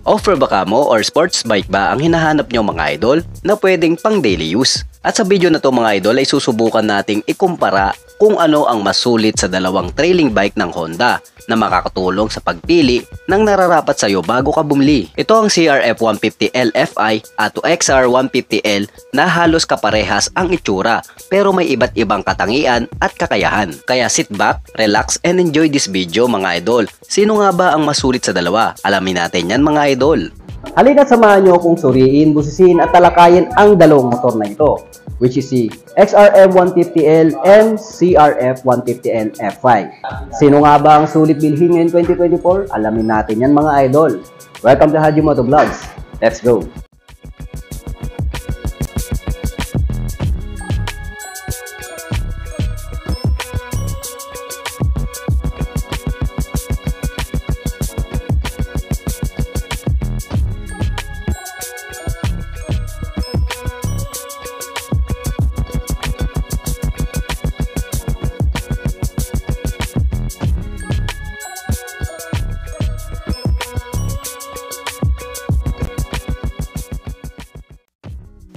Off-road ba kamo or sports bike ba ang hinahanap nyo mga idol na pwedeng pang daily use? At sa video na to mga idol ay susubukan nating ikumpara kung ano ang mas sulit sa dalawang trailing bike ng Honda na makakatulong sa pagpili ng nararapat sa iyo bago ka bumili. Ito ang CRF 150L Fi at XR 150L na halos kaparehas ang itsura pero may iba't ibang katangian at kakayahan. Kaya sit back, relax and enjoy this video mga idol. Sino nga ba ang mas sulit sa dalawa? Alamin natin yan mga idol. Halina't samahan nyo kung suriin, busisin at talakayin ang dalawang motor na ito, which is si XRF 150L and CRF 150L Fi. Sino nga ba ang sulit bilhin ngayon 2024? Alamin natin yan mga idol. Welcome to Haji Moto Vlogs. Let's go!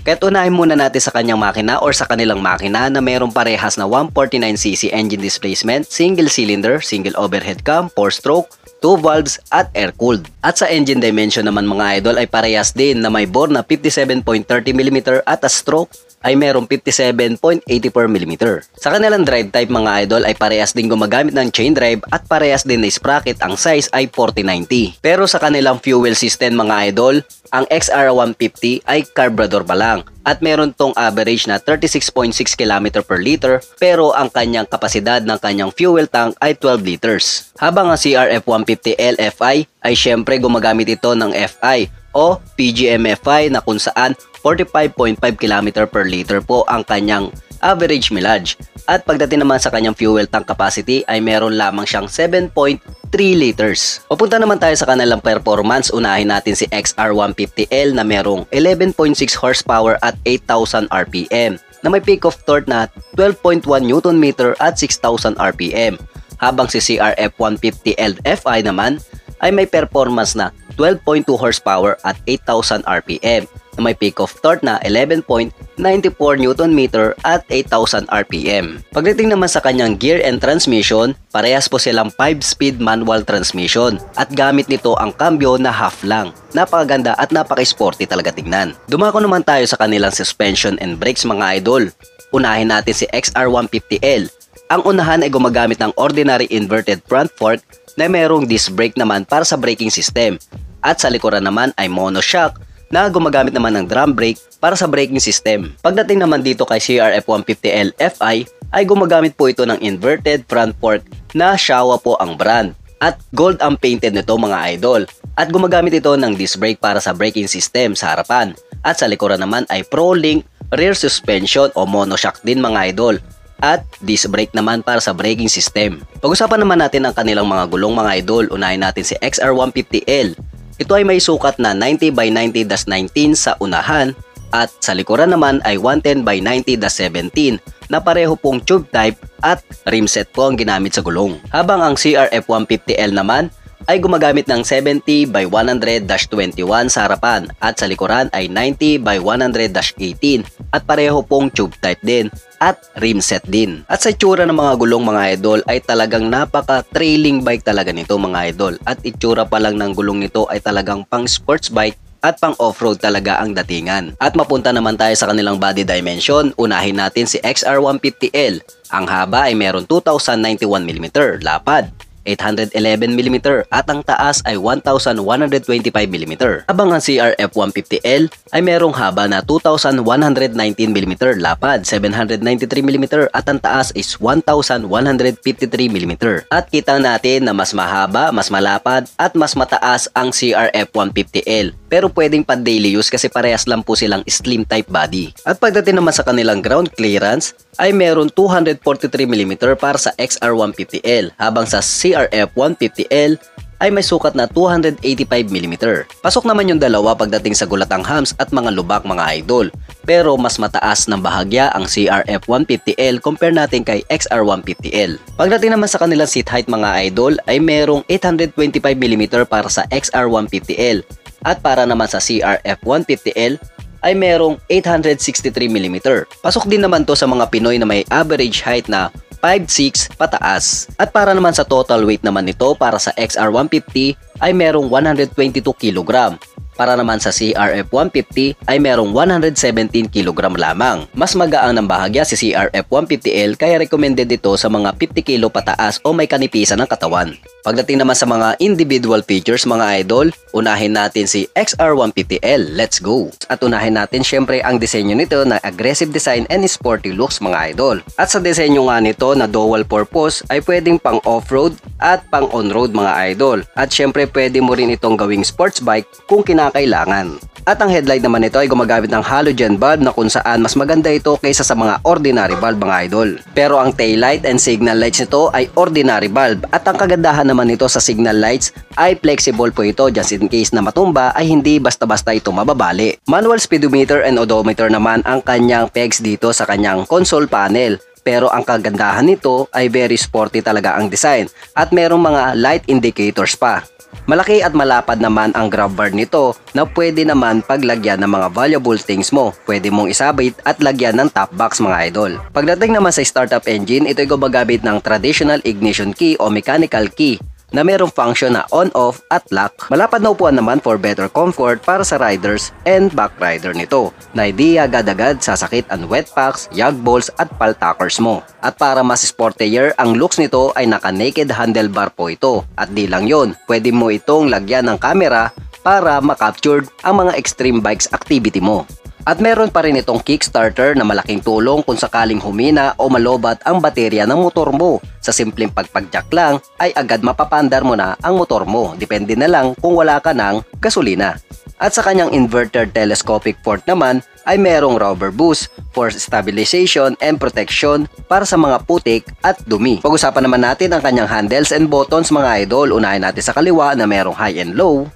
Kaya't unahin muna natin sa kanyang makina or sa kanilang makina na mayroong parehas na 149cc engine displacement, single cylinder, single overhead cam, 4-stroke, 2 valves at air-cooled. At sa engine dimension naman mga idol ay parehas din na may bore na 57.30mm at a stroke ay merong 57.84mm. Sa kanilang drive type mga idol ay parehas din gumagamit ng chain drive at parehas din na sprocket, ang size ay 4090. Pero sa kanilang fuel system mga idol, ang XR150 ay carburetor pa lang at meron tong average na 36.6 km per liter pero ang kanyang kapasidad ng kanyang fuel tank ay 12 liters. Habang ang CRF150L Fi ay syempre gumagamit ito ng Fi o PGM-FI na kung saan 45.5 km per liter po ang kanyang average mileage. At pagdating naman sa kanyang fuel tank capacity ay meron lamang siyang 7.3 liters. Papunta naman tayo sa kanilang performance. Unahin natin si XR150L na merong 11.6 horsepower at 8,000 RPM na may peak of torque na 12.1 Nm at 6,000 RPM. Habang si CRF150L Fi naman ay may performance na 12.2 horsepower at 8,000 RPM na may peak of torque na 11.94 Nm at 8,000 RPM. Pagdating naman sa kanyang gear and transmission, parehas po silang 5-speed manual transmission at gamit nito ang cambio na half lang. Napakaganda at napaka-sporty talaga tingnan. Dumako naman tayo sa kanilang suspension and brakes mga idol. Unahin natin si XR150L. Ang unahan ay gumagamit ng ordinary inverted front fork na mayroong disc brake naman para sa braking system. At sa likuran naman ay monoshock na gumagamit naman ng drum brake para sa braking system. Pagdating naman dito kay CRF150L Fi ay gumagamit po ito ng inverted front fork na Showa po ang brand. At gold ang painted nito mga idol. At gumagamit ito ng disc brake para sa braking system sa harapan. At sa likuran naman ay Pro-Link rear suspension o monoshock din mga idol. At disc brake naman para sa braking system. Pag-usapan naman natin ang kanilang mga gulong mga idol. Unahin natin si XR150L. Ito ay may sukat na 90/90-19 sa unahan at sa likuran naman ay 110/90-17 na pareho pong tube type at rim set po ang ginamit sa gulong. Habang ang CRF150L naman ay gumagamit ng 70/100-21 sa harapan at sa likuran ay 90/100-18 at pareho pong tube type din at rim set din. At sa itsura ng mga gulong mga idol ay talagang napaka-trailing bike talaga nito mga idol at itsura pa lang ng gulong nito ay talagang pang sports bike at pang off-road talaga ang datingan. At mapunta naman tayo sa kanilang body dimension. Unahin natin si XR150L. Ang haba ay meron 2,091mm, lapad 811mm at ang taas ay 1,125mm. Habang ang CRF150L ay merong haba na 2,119mm, lapad 793mm at ang taas is 1,153mm. At kita natin na mas mahaba, mas malapad at mas mataas ang CRF150L. Pero pwedeng pa daily use kasi parehas lang po silang slim type body. At pagdating naman sa kanilang ground clearance ay meron 243mm para sa XR150L habang sa CRF150L ay may sukat na 285mm. Pasok naman yung dalawa pagdating sa gulatang hams at mga lubak mga idol. Pero mas mataas ng bahagya ang CRF150L compare natin kay XR150L. Pagdating naman sa kanilang seat height mga idol ay merong 825mm para sa XR150L At para naman sa CRF 150L ay merong 863mm. Pasok din naman to sa mga Pinoy na may average height na 5'6" pataas. At para naman sa total weight naman nito para sa XR150 ay merong 122 kg. Para naman sa CRF 150 ay merong 117 kg lamang. Mas magaang ng bahagya si CRF 150L kaya recommended ito sa mga 50 kg pataas o may kanipisan ng katawan. Pagdating naman sa mga individual features mga idol, unahin natin si XR150L. Let's go! At unahin natin syempre ang disenyo nito na aggressive design and sporty looks mga idol. At sa disenyo nga nito na dual purpose ay pwedeng pang off-road at pang on-road mga idol. At syempre pwede mo rin itong gawing sports bike kung kinakailangan. At ang headlight naman nito ay gumagamit ng halogen bulb na kung saan mas maganda ito kaysa sa mga ordinary bulb mga idol. Pero ang taillight and signal lights nito ay ordinary bulb at ang kagandahan naman nito sa signal lights ay flexible po ito just in case na matumba ay hindi basta-basta ito mababali. Manual speedometer and odometer naman ang kanyang pegs dito sa kanyang console panel. Pero ang kagandahan nito ay very sporty talaga ang design at merong mga light indicators pa. Malaki at malapad naman ang grab bar nito na pwede naman paglagyan ng mga valuable things mo. Pwede mong isabit at lagyan ng top box mga idol. Pagdating naman sa startup engine, ito ay gumagamit ng traditional ignition key o mechanical key na merong function na on-off at lock. Malapad na upuan naman for better comfort para sa riders and back rider nito na hindi agad-agad sasakit ang wet packs, yag balls at paltakers mo. At para mas sportier, ang looks nito ay naka-naked handlebar po ito. At di lang yon, pwede mo itong lagyan ng camera para makapture ang mga extreme bikes activity mo. At meron pa rin itong kickstarter na malaking tulong kung sakaling humina o malobat ang baterya ng motor mo. Sa simpleng pagpagjack lang ay agad mapapandar mo na ang motor mo. Depende na lang kung wala ka ng gasolina. At sa kanyang inverter telescopic port naman ay merong rubber boost for stabilization and protection para sa mga putik at dumi. Pag-usapan naman natin ang kanyang handles and buttons mga idol. Unahin natin sa kaliwa na merong high and low,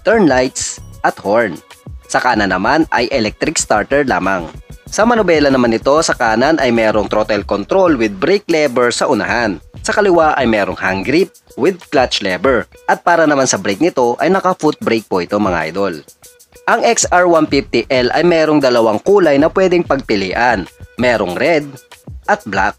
turn lights at horn. Sa kanan naman ay electric starter lamang. Sa manubela naman nito sa kanan ay merong throttle control with brake lever sa unahan. Sa kaliwa ay merong hand grip with clutch lever. At para naman sa brake nito ay naka foot brake po ito mga idol. Ang XR150L ay merong dalawang kulay na pwedeng pagpilian. Merong red at black.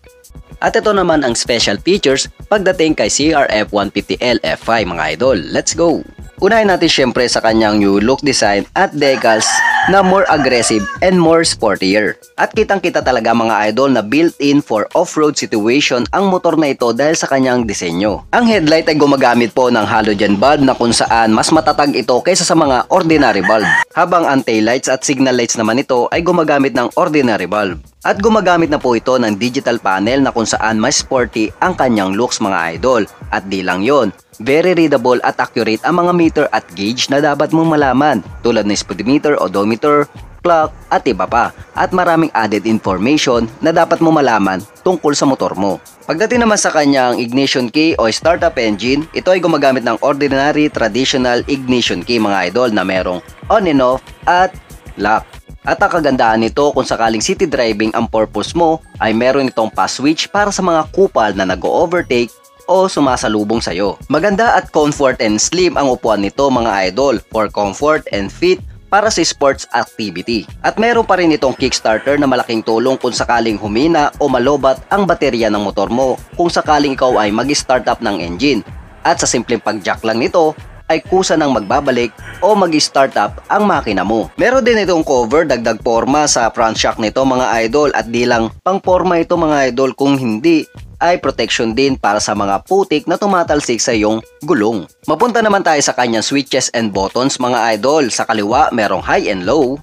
At ito naman ang special features pagdating kay CRF 150L F5 mga idol. Let's go! Unahin natin syempre sa kanyang new look design at decals na more aggressive and more sportier. At kitang-kita talaga mga idol na built-in for off-road situation ang motor na ito dahil sa kanyang disenyo. Ang headlight ay gumagamit po ng halogen bulb na kung saan mas matatag ito kaysa sa mga ordinary bulb. Habang ang taillights at signal lights naman ito ay gumagamit ng ordinary bulb. At gumagamit na po ito ng digital panel na kung saan mas sporty ang kanyang looks mga idol. At di lang yon, very readable at accurate ang mga meter at gauge na dapat mong malaman tulad ng speedometer, odometer, clock at iba pa. At maraming added information na dapat mo malaman tungkol sa motor mo. Pagdating naman sa kanyang ignition key o startup engine, ito ay gumagamit ng ordinary traditional ignition key mga idol na merong on and off at lock. At ang kagandahan nito kung sakaling city driving ang purpose mo ay meron itong pass switch para sa mga kupal na nag-overtake o sumasalubong sa'yo. Maganda at comfort and slim ang upuan nito mga idol for comfort and fit para sa sports activity. At meron pa rin itong kickstarter na malaking tulong kung sakaling humina o malobat ang baterya ng motor mo kung sakaling ikaw ay mag-start up ng engine. At sa simpleng pag-jack lang nito ay kusa nang magbabalik o mag-start up ang makina mo. Meron din itong cover dagdag forma sa front shock nito mga idol at di lang pang forma ito mga idol kung hindi ay protection din para sa mga putik na tumatalsik sa iyong gulong. Mapunta naman tayo sa kanyang switches and buttons mga idol. Sa kaliwa merong high and low,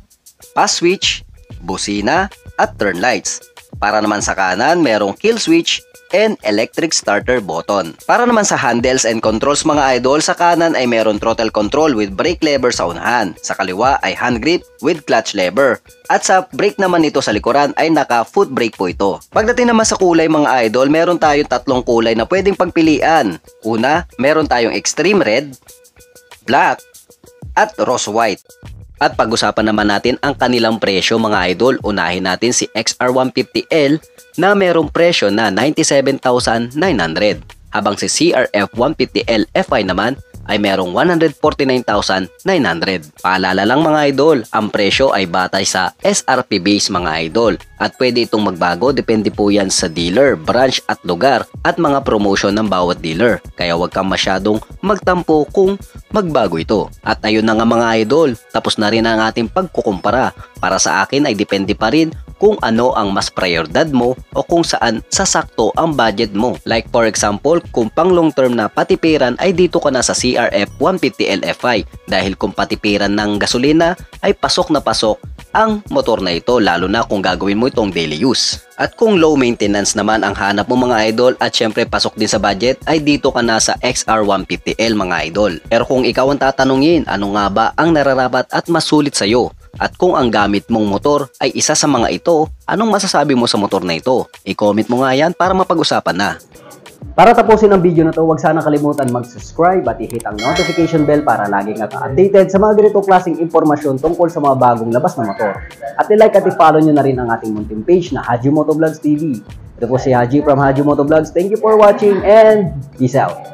pass switch, busina at turn lights. Para naman sa kanan merong kill switch and electric starter button. Para naman sa handles and controls mga idol, sa kanan ay meron throttle control with brake lever sa unahan. Sa kaliwa ay hand grip with clutch lever. At sa brake naman nito sa likuran ay naka foot brake po ito. Pagdating naman sa kulay mga idol, meron tayong tatlong kulay na pwedeng pagpilian. Una, meron tayong extreme red, black, at rose white. At pag-usapan naman natin ang kanilang presyo mga idol. Unahin natin si XR150L na merong presyo na 97,900. Habang si CRF 150L F5 naman ay merong 149,900. Paalala lang mga idol, ang presyo ay batay sa SRP base mga idol at pwede itong magbago depende po yan sa dealer, branch at lugar at mga promotion ng bawat dealer. Kaya huwag kang masyadong magtampo kung magbago ito. At ayun na nga mga idol, tapos na rin ang ating pagkukumpara. Para sa akin ay depende pa rin kung ano ang mas prioridad mo o kung saan sasakto ang budget mo. Like for example, kung pang long term na patipiran ay dito ka na sa CRF 150L FI dahil kung patipiran ng gasolina ay pasok na pasok ang motor na ito lalo na kung gagawin mo itong daily use. At kung low maintenance naman ang hanap mo mga idol at syempre pasok din sa budget ay dito ka na sa XR150L mga idol. Pero kung ikaw ang tatanungin ano nga ba ang nararapat at masulit sa'yo at kung ang gamit mong motor ay isa sa mga ito, anong masasabi mo sa motor na ito? I-comment mo nga yan para mapag-usapan na. Para tapusin ang video na to, huwag sana kalimutan mag-subscribe at i-hit ang notification bell para laging updated sa mga ganito klaseng impormasyon tungkol sa mga bagong labas na motor. At i-like at i-follow nyo na rin ang ating munting page na Haji Motovlogs TV. Ito po si Haji from Haji Motovlogs. Thank you for watching and peace out!